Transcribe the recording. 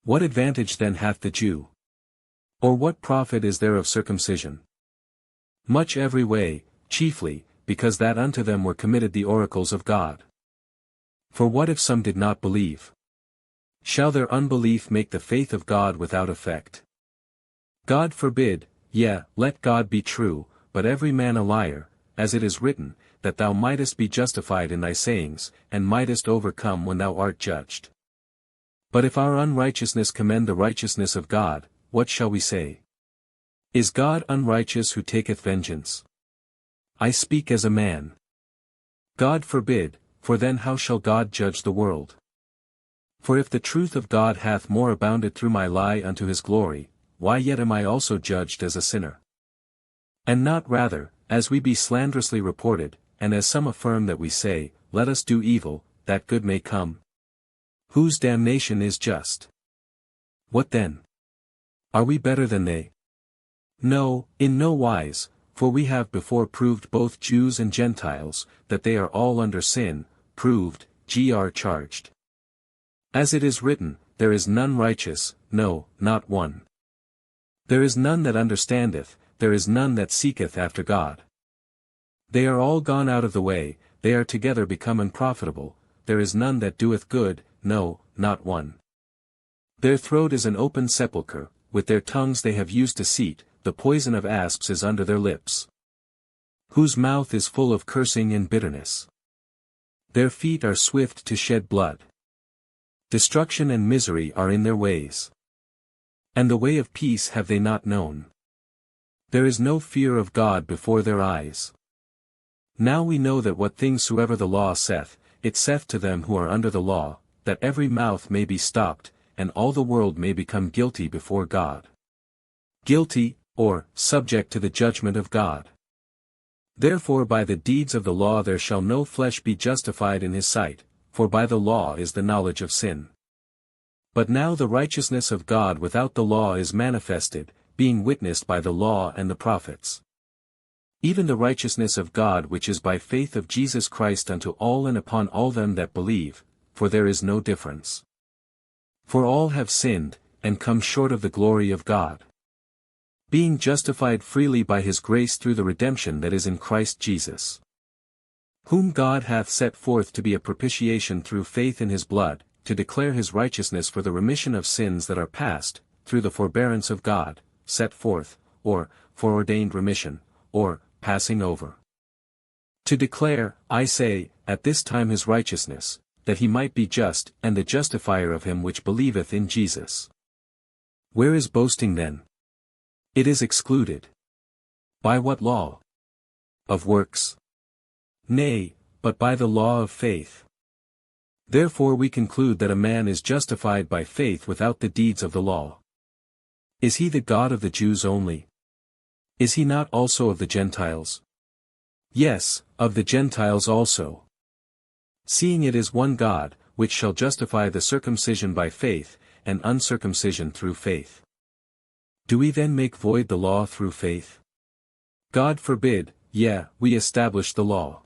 What advantage then hath the Jew? Or what profit is there of circumcision? Much every way, chiefly, because that unto them were committed the oracles of God. For what if some did not believe? Shall their unbelief make the faith of God without effect? God forbid, yea, let God be true, but every man a liar, as it is written, that thou mightest be justified in thy sayings, and mightest overcome when thou art judged. But if our unrighteousness commend the righteousness of God, what shall we say? Is God unrighteous who taketh vengeance? I speak as a man. God forbid, for then how shall God judge the world? For if the truth of God hath more abounded through my lie unto his glory, why yet am I also judged as a sinner? And not rather, as we be slanderously reported, and as some affirm that we say, let us do evil, that good may come? Whose damnation is just? What then? Are we better than they? No, in no wise, for we have before proved both Jews and Gentiles, that they are all under sin, proved, charged. As it is written, there is none righteous, no, not one. There is none that understandeth, there is none that seeketh after God. They are all gone out of the way, they are together become unprofitable, there is none that doeth good, no, not one. Their throat is an open sepulchre, with their tongues they have used deceit, the poison of asps is under their lips. Whose mouth is full of cursing and bitterness. Their feet are swift to shed blood. Destruction and misery are in their ways. And the way of peace have they not known. There is no fear of God before their eyes. Now we know that what things soever the law saith, it saith to them who are under the law, that every mouth may be stopped, and all the world may become guilty before God. Guilty, or, subject to the judgment of God. Therefore by the deeds of the law there shall no flesh be justified in his sight, for by the law is the knowledge of sin. But now the righteousness of God without the law is manifested, being witnessed by the law and the prophets. Even the righteousness of God which is by faith of Jesus Christ unto all and upon all them that believe, for there is no difference. For all have sinned, and come short of the glory of God. Being justified freely by his grace through the redemption that is in Christ Jesus. Whom God hath set forth to be a propitiation through faith in his blood, to declare his righteousness for the remission of sins that are past, through the forbearance of God, set forth, or, foreordained remission, or, passing over. To declare, I say, at this time his righteousness, that he might be just and the justifier of him which believeth in Jesus. Where is boasting then? It is excluded. By what law? Of works? Nay, but by the law of faith. Therefore we conclude that a man is justified by faith without the deeds of the law. Is he the God of the Jews only? Is he not also of the Gentiles? Yes, of the Gentiles also. Seeing it is one God, which shall justify the circumcision by faith, and uncircumcision through faith. Do we then make void the law through faith? God forbid, yea, we establish the law.